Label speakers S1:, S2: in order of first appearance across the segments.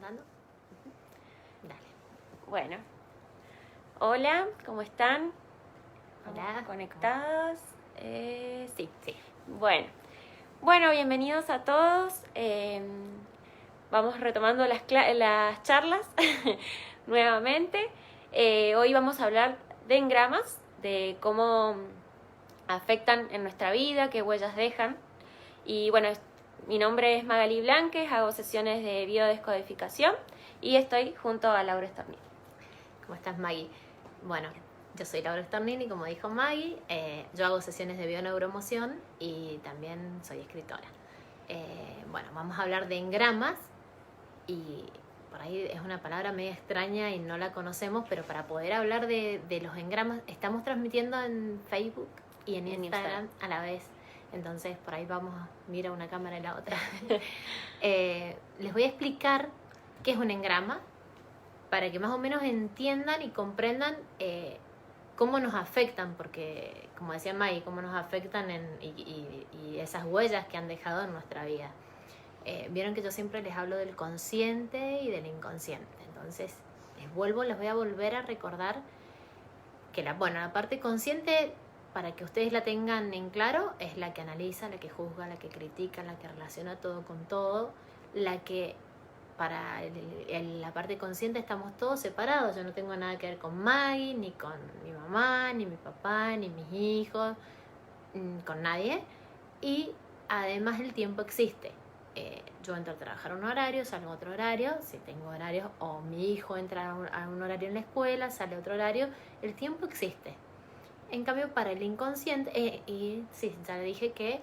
S1: presentando? Dale.
S2: Bueno, hola, ¿cómo están?
S1: Hola.
S2: ¿Conectados? Sí. Bueno, bienvenidos a todos. Vamos retomando las charlas nuevamente. Hoy vamos a hablar de engramas, de cómo afectan en nuestra vida, qué huellas dejan. Y bueno, mi nombre es Magali Blanques, hago sesiones de biodescodificación y estoy junto a Laura Stornini.
S1: ¿Cómo estás, Maggie? Bueno, yo soy Laura Stornini, como dijo Maggie. Yo hago sesiones de bioneuroemoción y también soy escritora. Bueno, vamos a hablar de engramas y por ahí es una palabra medio extraña y no la conocemos, pero para poder hablar de los engramas estamos transmitiendo en Facebook y en Instagram a la vez. Entonces por ahí vamos a mirar una cámara y la otra. Les voy a explicar qué es un engrama para que más o menos entiendan y comprendan cómo nos afectan, porque como decía Maggie, cómo nos afectan y esas huellas que han dejado en nuestra vida. Vieron que yo siempre les hablo del consciente y del inconsciente, entonces les voy a volver a recordar que la parte consciente, para que ustedes la tengan en claro, es la que analiza, la que juzga, la que critica, la que relaciona todo con todo, la que para la parte consciente estamos todos separados. Yo no tengo nada que ver con Maggie, ni con mi mamá, ni mi papá, ni mis hijos, con nadie. Y además el tiempo existe. Yo entro a trabajar un horario, salgo a otro horario, si tengo horarios, o mi hijo entra a un horario en la escuela, sale a otro horario, el tiempo existe. En cambio, para el inconsciente, y sí, ya le dije que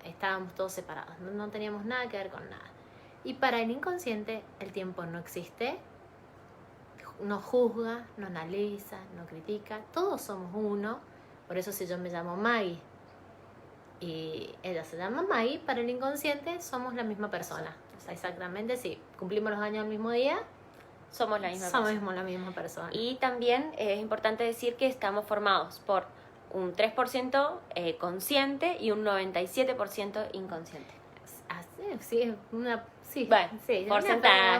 S1: estábamos todos separados, no teníamos nada que ver con nada. Y para el inconsciente, el tiempo no existe, no juzga, no analiza, no critica, todos somos uno. Por eso si yo me llamo Maggie y ella se llama Maggie, para el inconsciente somos la misma persona. Exactamente, si cumplimos los años el mismo día,
S2: somos la misma persona. Y también es importante decir que estamos formados por un 3% consciente y un 97% inconsciente.
S1: Un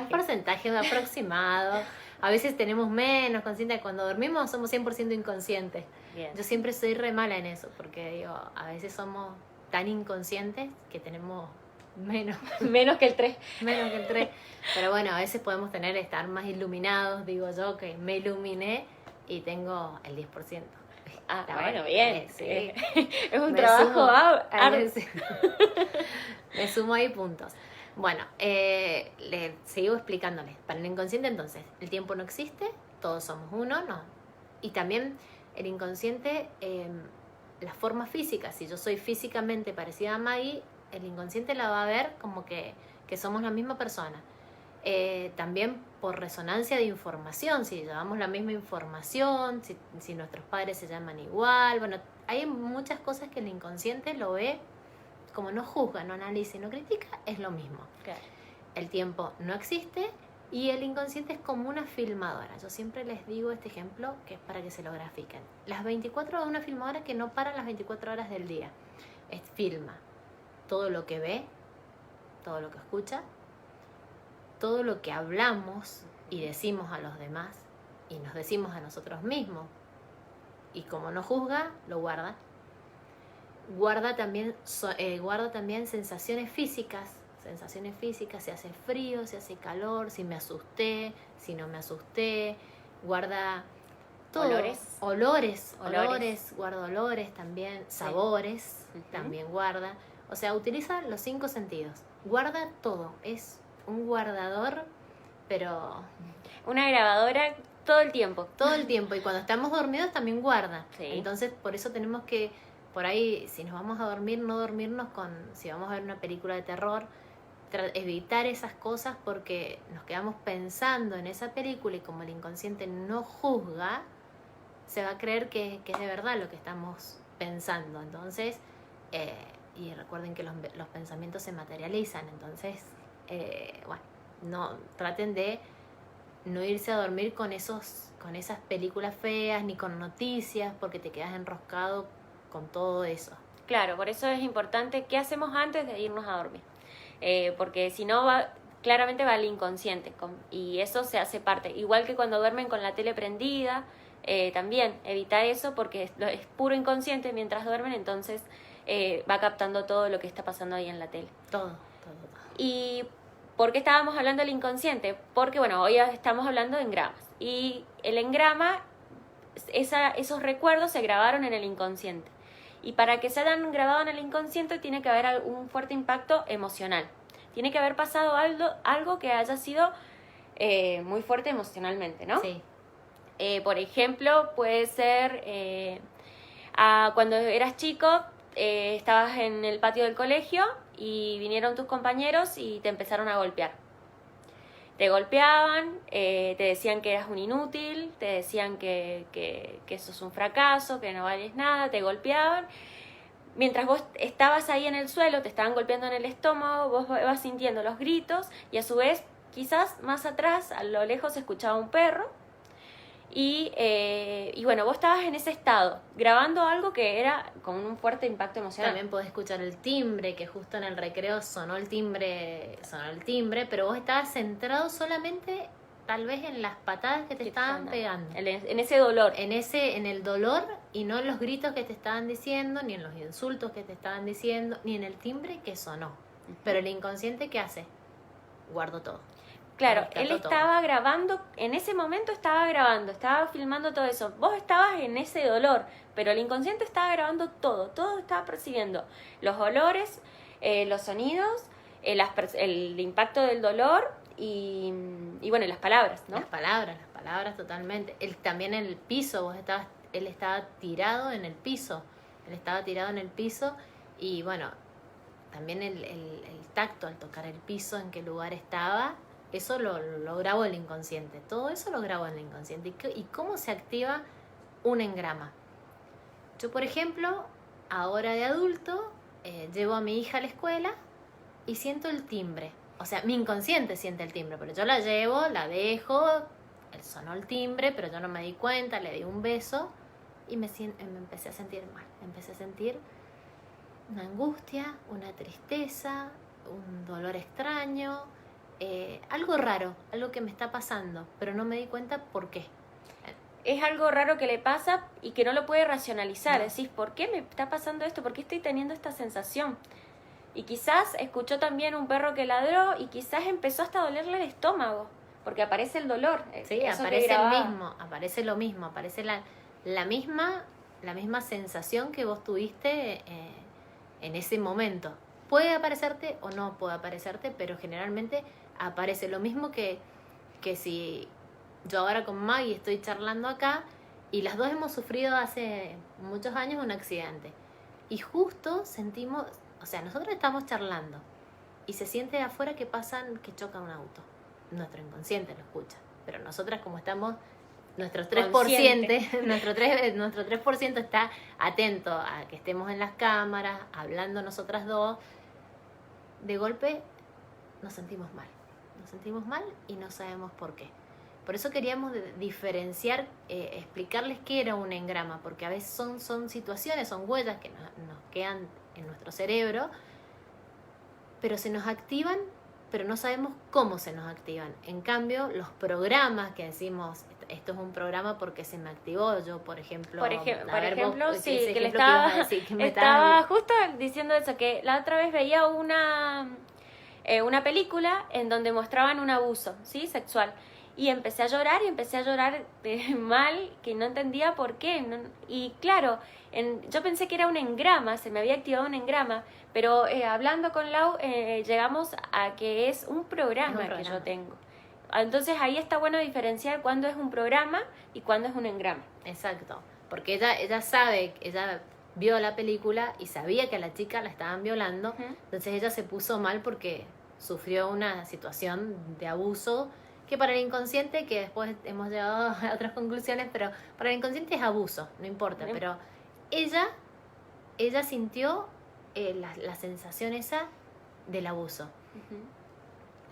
S1: porcentaje aproximado. A veces tenemos menos consciente. Cuando dormimos somos 100% inconscientes.
S2: Bien.
S1: Yo siempre soy re mala en eso, porque digo, a veces somos tan inconscientes que tenemos
S2: menos que el 3.
S1: Menos que el 3. Pero bueno, a veces podemos estar más iluminados. Digo yo que me iluminé y tengo el 10%.
S2: Bueno, bien.
S1: Sí.
S2: Es un trabajo
S1: me sumo ahí puntos. Bueno, le sigo explicándoles. Para el inconsciente, entonces, el tiempo no existe, todos somos uno, no. Y también el inconsciente, la forma física. Si yo soy físicamente parecida a Maggie, el inconsciente la va a ver como que somos la misma persona. También por resonancia de información, si llevamos la misma información, si nuestros padres se llaman igual. Bueno, hay muchas cosas que el inconsciente lo ve, como no juzga, no analiza y no critica, es lo mismo.
S2: Claro.
S1: El tiempo no existe y el inconsciente es como una filmadora. Yo siempre les digo este ejemplo que es para que se lo grafiquen. Las 24 horas, una filmadora que no para las 24 horas del día. Filma todo lo que ve, todo lo que escucha, todo lo que hablamos y decimos a los demás y nos decimos a nosotros mismos. Y como no juzga, lo guarda. Guarda también sensaciones físicas, si hace frío, si hace calor, si me asusté, si no me asusté. Guarda todo. Olores, guarda olores también, sabores, también guarda. O sea, utiliza los 5 sentidos. Guarda todo, es un guardador, pero...
S2: Una grabadora todo el tiempo.
S1: Todo el tiempo, y cuando estamos dormidos también guarda.
S2: Sí.
S1: Entonces, por eso tenemos que, por ahí, si nos vamos a dormir, no dormirnos si vamos a ver una película de terror, evitar esas cosas, porque nos quedamos pensando en esa película y como el inconsciente no juzga, se va a creer que es de verdad lo que estamos pensando. Entonces, y recuerden que los pensamientos se materializan. Entonces, traten de no irse a dormir con esas películas feas ni con noticias, porque te quedas enroscado con todo eso.
S2: Claro, por eso es importante qué hacemos antes de irnos a dormir. Porque si no claramente va al inconsciente y eso se hace parte. Igual que cuando duermen con la tele prendida, también evita eso porque es puro inconsciente mientras duermen, entonces va captando todo lo que está pasando ahí en la tele.
S1: Todo.
S2: ¿Y por qué estábamos hablando del inconsciente? Porque, bueno, hoy estamos hablando de engramas. Y el engrama, esos recuerdos se grabaron en el inconsciente. Y para que se hayan grabado en el inconsciente tiene que haber un fuerte impacto emocional. Tiene que haber pasado algo que haya sido muy fuerte emocionalmente, ¿no?
S1: Sí.
S2: Por ejemplo, puede ser cuando eras chico, estabas en el patio del colegio y vinieron tus compañeros y te empezaron a golpear. Te golpeaban, te decían que eras un inútil, te decían que eso es un fracaso, que no vales nada, te golpeaban. Mientras vos estabas ahí en el suelo, te estaban golpeando en el estómago, vos vas sintiendo los gritos y a su vez, quizás más atrás, a lo lejos, se escuchaba un perro. Y bueno, vos estabas en ese estado, grabando algo que era con un fuerte impacto emocional.
S1: También podés escuchar el timbre, que justo en el recreo sonó el timbre, pero vos estabas centrado solamente tal vez en las patadas que te estaban pegando.
S2: En ese dolor.
S1: En el dolor y no en los gritos que te estaban diciendo, ni en los insultos que te estaban diciendo, ni en el timbre que sonó. Pero el inconsciente, ¿qué hace? Guardo todo.
S2: Claro, él estaba grabando, en ese momento estaba filmando todo eso. Vos estabas en ese dolor, pero el inconsciente estaba grabando todo estaba percibiendo. Los olores, los sonidos, el impacto del dolor y bueno, las palabras, ¿no?
S1: Las palabras totalmente. También en el piso, él estaba tirado en el piso. Y bueno, también el tacto al tocar el piso, en qué lugar estaba. Eso lo grabo el inconsciente. Todo eso lo grabo en el inconsciente. ¿Y cómo se activa un engrama? Yo, por ejemplo, ahora de adulto, llevo a mi hija a la escuela y siento el timbre. O sea, mi inconsciente siente el timbre, pero yo la llevo, la dejo, sonó el timbre, pero yo no me di cuenta, le di un beso y me empecé a sentir mal. Empecé a sentir una angustia, una tristeza, un dolor extraño. Algo raro, algo que me está pasando, pero no me di cuenta por qué.
S2: Es algo raro que le pasa y que no lo puede racionalizar.
S1: No.
S2: Decís, ¿por qué me está pasando esto? ¿Por qué estoy teniendo esta sensación? Y quizás escuchó también un perro que ladró y quizás empezó hasta a dolerle el estómago, porque aparece el dolor.
S1: Sí, aparece lo mismo, aparece la misma sensación que vos tuviste en ese momento. Puede aparecerte o no puede aparecerte, pero generalmente aparece lo mismo que si yo ahora con Maggie estoy charlando acá y las dos hemos sufrido hace muchos años un accidente y justo sentimos, o sea, nosotros estamos charlando y se siente de afuera que choca un auto. Nuestro inconsciente lo escucha, pero nosotras como estamos, nuestro 3%, nuestro 3% está atento a que estemos en las cámaras, hablando nosotras dos. De golpe nos sentimos mal y no sabemos por qué. Por eso queríamos diferenciar, explicarles qué era un engrama, porque a veces son situaciones, son huellas que nos quedan en nuestro cerebro, pero se nos activan, pero no sabemos cómo se nos activan. En cambio, los programas que decimos, esto es un programa porque se me activó, yo por ejemplo,
S2: que le estaba justo diciendo eso, que la otra vez veía una película en donde mostraban un abuso, ¿sí? Sexual. Y empecé a llorar mal, que no entendía por qué. Y claro, yo pensé que era un engrama, se me había activado un engrama, pero hablando con Lau llegamos a que es un programa que yo tengo. Entonces ahí está bueno diferenciar cuándo es un programa y cuándo es un engrama.
S1: Exacto, porque ella sabe, ella vio la película y sabía que a la chica la estaban violando, entonces ella se puso mal porque sufrió una situación de abuso que para el inconsciente, que después hemos llegado a otras conclusiones, pero para el inconsciente es abuso, no importa, pero ella sintió la sensación esa del abuso.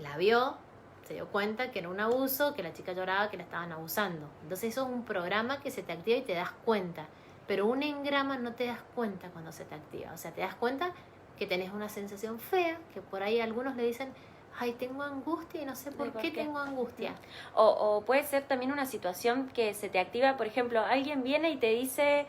S1: La vio, se dio cuenta que era un abuso, que la chica lloraba, que la estaban abusando. Entonces eso es un programa que se te activa y te das cuenta, pero un engrama no te das cuenta cuando se te activa. O sea, te das cuenta que tenés una sensación fea, que por ahí algunos le dicen, ay, tengo angustia y no sé por qué tengo angustia.
S2: O puede ser también una situación que se te activa, por ejemplo, alguien viene y te dice,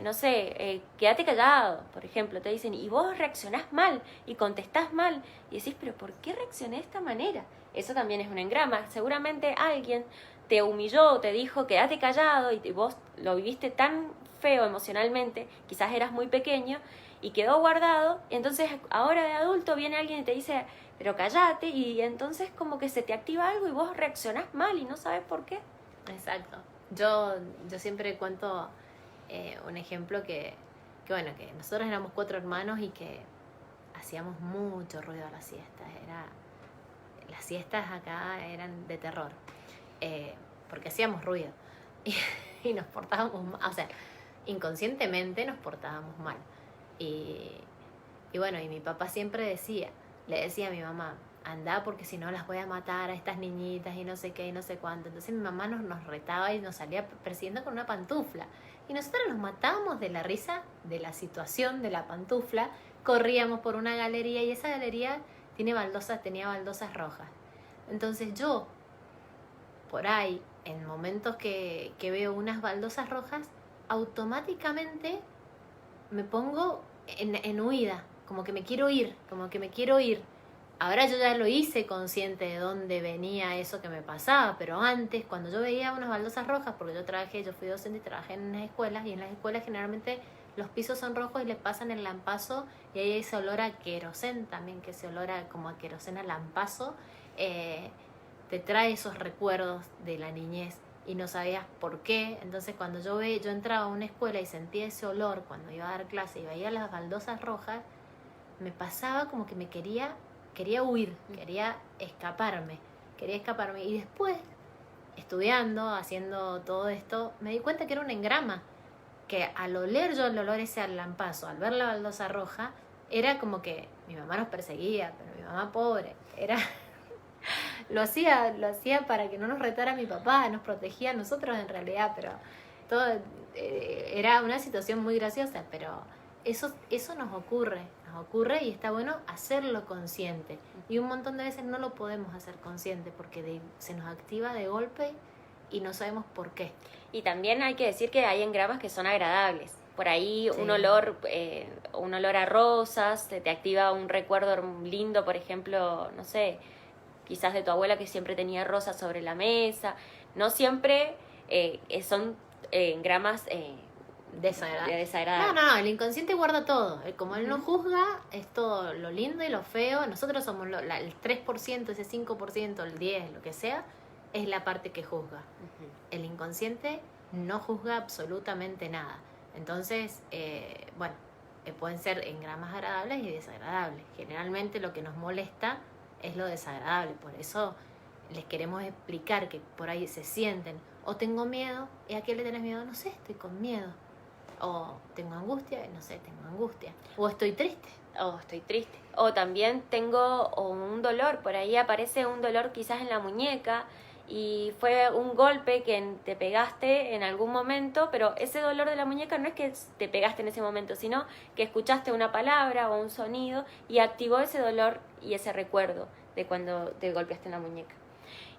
S2: no sé, quédate callado, por ejemplo, te dicen, y vos reaccionás mal y contestás mal, y decís, pero ¿por qué reaccioné de esta manera? Eso también es un engrama. Seguramente alguien te humilló, te dijo, quédate callado, y vos lo viviste tan feo emocionalmente, quizás eras muy pequeño, y quedó guardado, y entonces ahora de adulto viene alguien y te dice, pero cállate, y entonces como que se te activa algo y vos reaccionás mal y no sabes por qué.
S1: Exacto. Yo siempre cuento un ejemplo bueno, que nosotros éramos 4 hermanos y que hacíamos mucho ruido a las siestas. Las siestas acá eran de terror, porque hacíamos ruido y nos portábamos mal, o sea, inconscientemente nos portábamos mal. Y bueno, y mi papá siempre le decía a mi mamá, anda porque si no las voy a matar a estas niñitas y no sé qué y no sé cuánto. Entonces mi mamá nos retaba y nos salía persiguiendo con una pantufla. Y nosotros nos matábamos de la risa de la situación de la pantufla. Corríamos por una galería y esa galería tenía baldosas rojas. Entonces yo, por ahí, en momentos que veo unas baldosas rojas, automáticamente me pongo en huida, como que me quiero ir. Ahora yo ya lo hice consciente de dónde venía eso que me pasaba, pero antes, cuando yo veía unas baldosas rojas, porque yo fui docente y trabajé en unas escuelas, y en las escuelas generalmente los pisos son rojos y les pasan el lampazo, y ahí hay ese olor a querosén también, que ese olor como a querosén a lampazo, te trae esos recuerdos de la niñez y no sabías por qué. Entonces cuando yo entraba a una escuela y sentía ese olor cuando iba a dar clase y veía las baldosas rojas, me pasaba como que me quería huir, quería escaparme. Y después, estudiando, haciendo todo esto, me di cuenta que era un engrama, que al oler yo el olor ese al lampazo, al ver la baldosa roja, era como que mi mamá nos perseguía, pero mi mamá pobre, lo hacía para que no nos retara mi papá, nos protegía a nosotros en realidad, pero todo era una situación muy graciosa, pero eso nos ocurre y está bueno hacerlo consciente. Y un montón de veces no lo podemos hacer consciente porque se nos activa de golpe y no sabemos por qué.
S2: Y también hay que decir que hay engramas que son agradables. Por ahí sí. un olor a rosas, te activa un recuerdo lindo, por ejemplo, no sé, quizás de tu abuela que siempre tenía rosas sobre la mesa. No siempre son engramas
S1: desagradables. No, el inconsciente guarda todo. Como él no juzga, es todo lo lindo y lo feo. Nosotros somos el 3%, ese 5%, el 10%, lo que sea, es la parte que juzga. El inconsciente no juzga absolutamente nada. Entonces, pueden ser engramas agradables y desagradables. Generalmente lo que nos molesta es lo desagradable. Por eso les queremos explicar que por ahí se sienten, o tengo miedo, ¿y a qué le tenés miedo? No sé, estoy con miedo. O tengo angustia, no sé, tengo angustia. O estoy triste.
S2: O también tengo un dolor, por ahí aparece un dolor quizás en la muñeca y fue un golpe que te pegaste en algún momento, pero ese dolor de la muñeca no es que te pegaste en ese momento, sino que escuchaste una palabra o un sonido y activó ese dolor y ese recuerdo de cuando te golpeaste en la muñeca.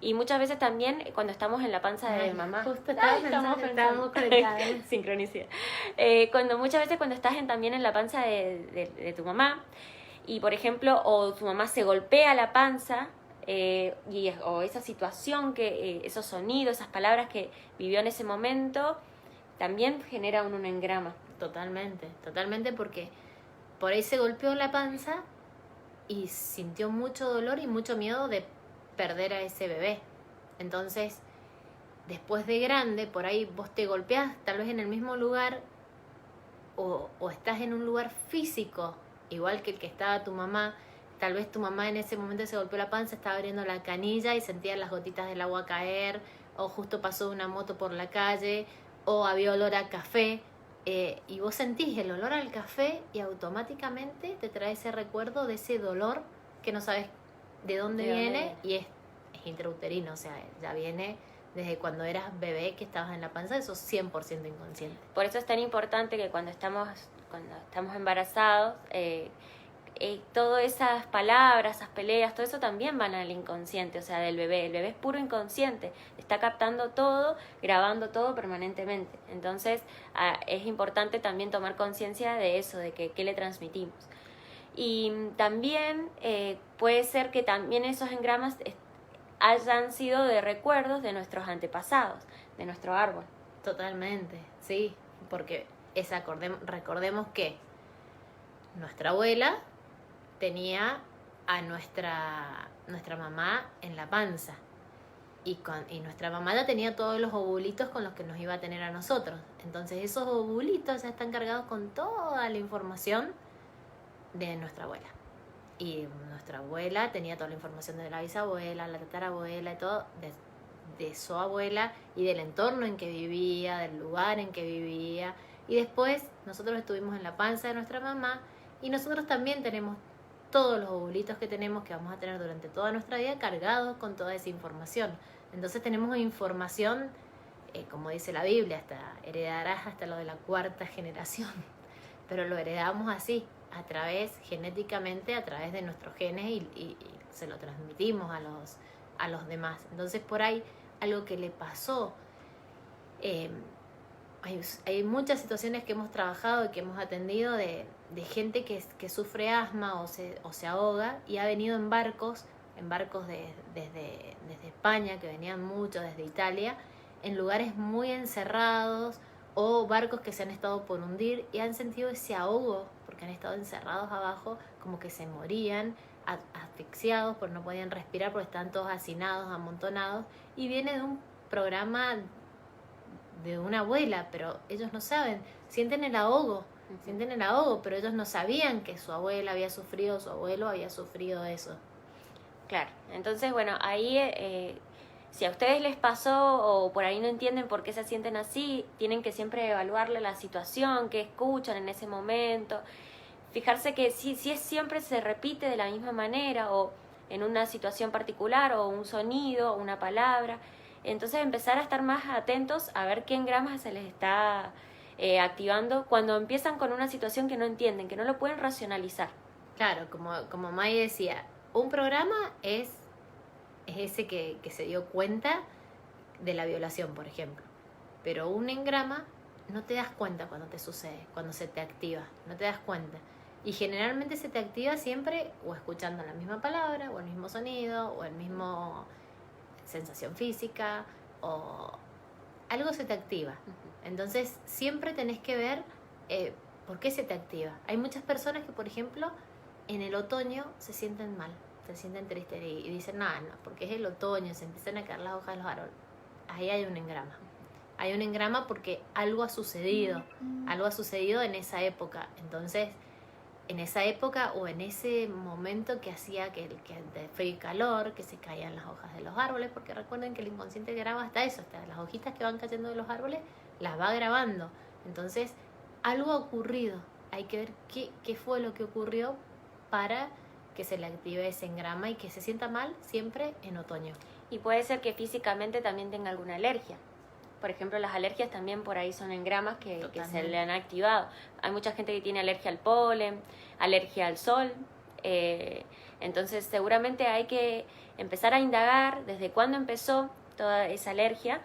S2: Y muchas veces también cuando estamos en la panza de mamá.
S1: Justo estábamos conectadas.
S2: Sincronicidad. Muchas veces cuando estás también en la panza de tu mamá, y por ejemplo, o tu mamá se golpea la panza, o esa situación, esos sonidos, esas palabras que vivió en ese momento, también genera un engrama.
S1: Totalmente, porque por ahí se golpeó la panza y sintió mucho dolor y mucho miedo de perder a ese bebé. Entonces, después de grande, por ahí vos te golpeás tal vez en el mismo lugar o estás en un lugar físico, igual que el que estaba tu mamá. Tal vez tu mamá en ese momento se golpeó la panza, estaba abriendo la canilla y sentía las gotitas del agua caer, o justo pasó una moto por la calle, o había olor a café, y vos sentís el olor al café y automáticamente te trae ese recuerdo de ese dolor que no sabes de dónde viene, y es intrauterino, o sea, ya viene desde cuando eras bebé, que estabas en la panza. Eso es 100% inconsciente.
S2: Por eso es tan importante que cuando estamos embarazados, todas esas palabras, esas peleas, todo eso también van al inconsciente, o sea, del bebé. El bebé es puro inconsciente, está captando todo, grabando todo permanentemente. Entonces, es importante también tomar conciencia de eso, de qué le transmitimos. Y también puede ser que también esos engramas hayan sido de recuerdos de nuestros antepasados, de nuestro árbol.
S1: Totalmente, sí, porque recordemos que nuestra abuela tenía a nuestra mamá en la panza y nuestra mamá ya tenía todos los ovulitos con los que nos iba a tener a nosotros. Entonces esos ovulitos ya están cargados con toda la información de nuestra abuela. Y nuestra abuela tenía toda la información de la bisabuela, la tatarabuela y todo, de su abuela y del entorno en que vivía, del lugar en que vivía. Y después nosotros estuvimos en la panza de nuestra mamá y nosotros también tenemos todos los ovulitos que tenemos, que vamos a tener durante toda nuestra vida, cargados con toda esa información. Entonces tenemos información, como dice la Biblia, hasta heredarás hasta lo de la 4ª generación. Pero lo heredamos así, genéticamente, a través de nuestros genes y se lo transmitimos a los demás. Entonces por ahí algo que le pasó, hay muchas situaciones que hemos trabajado y que hemos atendido de gente que sufre asma o se ahoga y ha venido en barcos desde España, que venían mucho desde Italia, en lugares muy encerrados, o barcos que se han estado por hundir y han sentido ese ahogo porque han estado encerrados abajo, como que se morían, asfixiados porque no podían respirar porque están todos hacinados, amontonados, y viene de un programa de una abuela, pero ellos no saben, sienten el ahogo, pero ellos no sabían que su abuela había sufrido, su abuelo había sufrido eso.
S2: Claro, entonces bueno, ahí si a ustedes les pasó o por ahí no entienden por qué se sienten así, tienen que siempre evaluarle la situación, qué escuchan en ese momento, fijarse que si siempre se repite de la misma manera o en una situación particular o un sonido, una palabra, entonces empezar a estar más atentos a ver qué engramas se les está activando cuando empiezan con una situación que no entienden, que no lo pueden racionalizar.
S1: Claro, como May decía, un programa es ese que se dio cuenta de la violación, por ejemplo. Pero un engrama no te das cuenta cuando te sucede, cuando se te activa, no te das cuenta. Y generalmente se te activa siempre o escuchando la misma palabra, o el mismo sonido, o el mismo sensación física, o algo se te activa. Entonces siempre tenés que ver por qué se te activa. Hay muchas personas que, por ejemplo, en el otoño se sienten mal, se sienten tristes y dicen, no, porque es el otoño, se empiezan a caer las hojas de los árboles. Ahí hay un engrama. Hay un engrama porque algo ha sucedido en esa época. Entonces, en esa época o en ese momento que hacía que de frío y calor, que se caían las hojas de los árboles, porque recuerden que el inconsciente graba hasta eso, hasta las hojitas que van cayendo de los árboles, las va grabando. Entonces, algo ha ocurrido. Hay que ver qué fue lo que ocurrió para que se le active ese engrama y que se sienta mal siempre en otoño.
S2: Y puede ser que físicamente también tenga alguna alergia. Por ejemplo, las alergias también por ahí son engramas que se le han activado. Hay mucha gente que tiene alergia al polen, alergia al sol. Entonces seguramente hay que empezar a indagar desde cuándo empezó toda esa alergia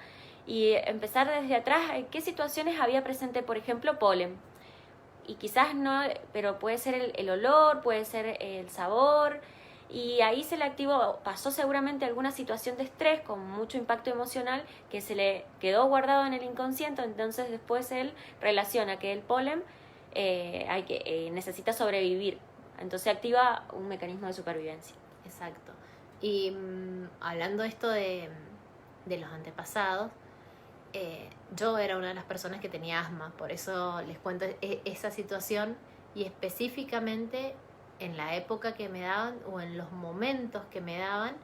S2: y empezar desde atrás. ¿En qué situaciones había presente, por ejemplo, polen? Y quizás no, pero puede ser el olor, puede ser el sabor, y ahí se le activó, pasó seguramente alguna situación de estrés con mucho impacto emocional que se le quedó guardado en el inconsciente. Entonces después él relaciona que el polen necesita sobrevivir, entonces activa un mecanismo de supervivencia.
S1: Exacto. Y hablando esto de los antepasados, yo era una de las personas que tenía asma, por eso les cuento esa situación, y específicamente en la época que me daban o en los momentos que me daban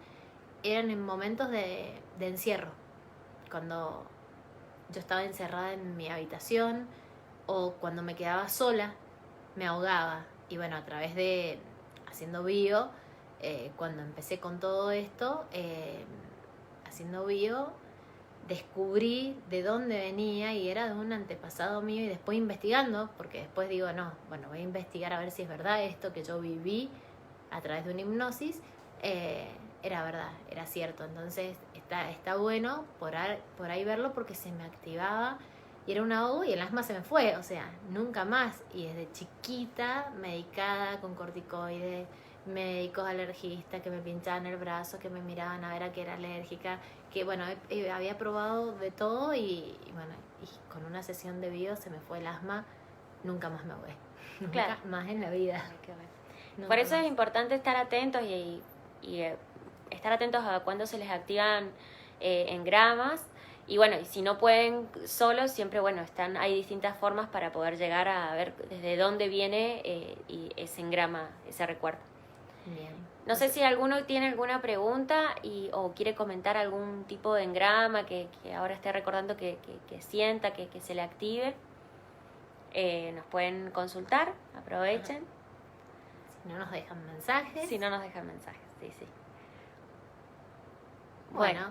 S1: eran en momentos de encierro, cuando yo estaba encerrada en mi habitación o cuando me quedaba sola me ahogaba. Y bueno, a través de haciendo bio, cuando empecé con todo esto, haciendo bio, descubrí de dónde venía y era de un antepasado mío, y después investigando, porque después digo, no, bueno, voy a investigar a ver si es verdad esto que yo viví a través de una hipnosis, era verdad, era cierto. Entonces está bueno por ahí verlo, porque se me activaba y era un ahogo y el asma se me fue, o sea, nunca más. Y desde chiquita, medicada con corticoides, médicos alergistas que me pinchaban el brazo, que me miraban a ver a qué era alérgica, que bueno, había probado de todo y bueno, y con una sesión de bio se me fue el asma, nunca más me ahogué, nunca más en la vida.
S2: Ay, qué bueno.
S1: Nunca
S2: Por eso
S1: más.
S2: es importante estar atentos y estar atentos a cuando se les activan engramas. Y bueno, y si no pueden solos, siempre bueno, hay distintas formas para poder llegar a ver desde dónde viene y ese engrama, ese recuerdo.
S1: Bien.
S2: No sé si alguno tiene alguna pregunta o quiere comentar algún tipo de engrama que ahora esté recordando que sienta, que se le active. Nos pueden consultar, aprovechen.
S1: Si no nos dejan mensajes.
S2: Si no nos dejan mensajes, sí.
S1: Bueno.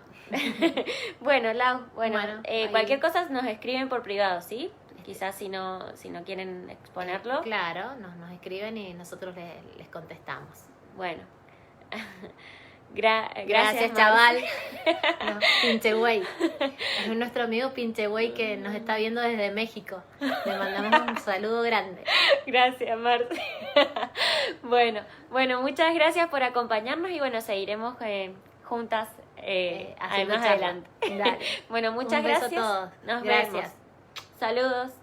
S2: Bueno, Lau,
S1: Ahí.
S2: cualquier cosa nos escriben por privado, ¿sí? Quizás si no quieren exponerlo.
S1: Claro, nos escriben y nosotros les contestamos.
S2: Bueno.
S1: Gracias, chaval. No, Pinche Güey. Es nuestro amigo Pinche Güey que nos está viendo desde México. Le mandamos un saludo grande.
S2: Gracias, Marce. Bueno, muchas gracias por acompañarnos y bueno, seguiremos juntas
S1: haciendo
S2: más
S1: charla.
S2: adelante.
S1: Dale.
S2: Bueno, muchas
S1: Un beso
S2: gracias.
S1: a todos.
S2: Nos
S1: Gracias.
S2: vemos. Saludos.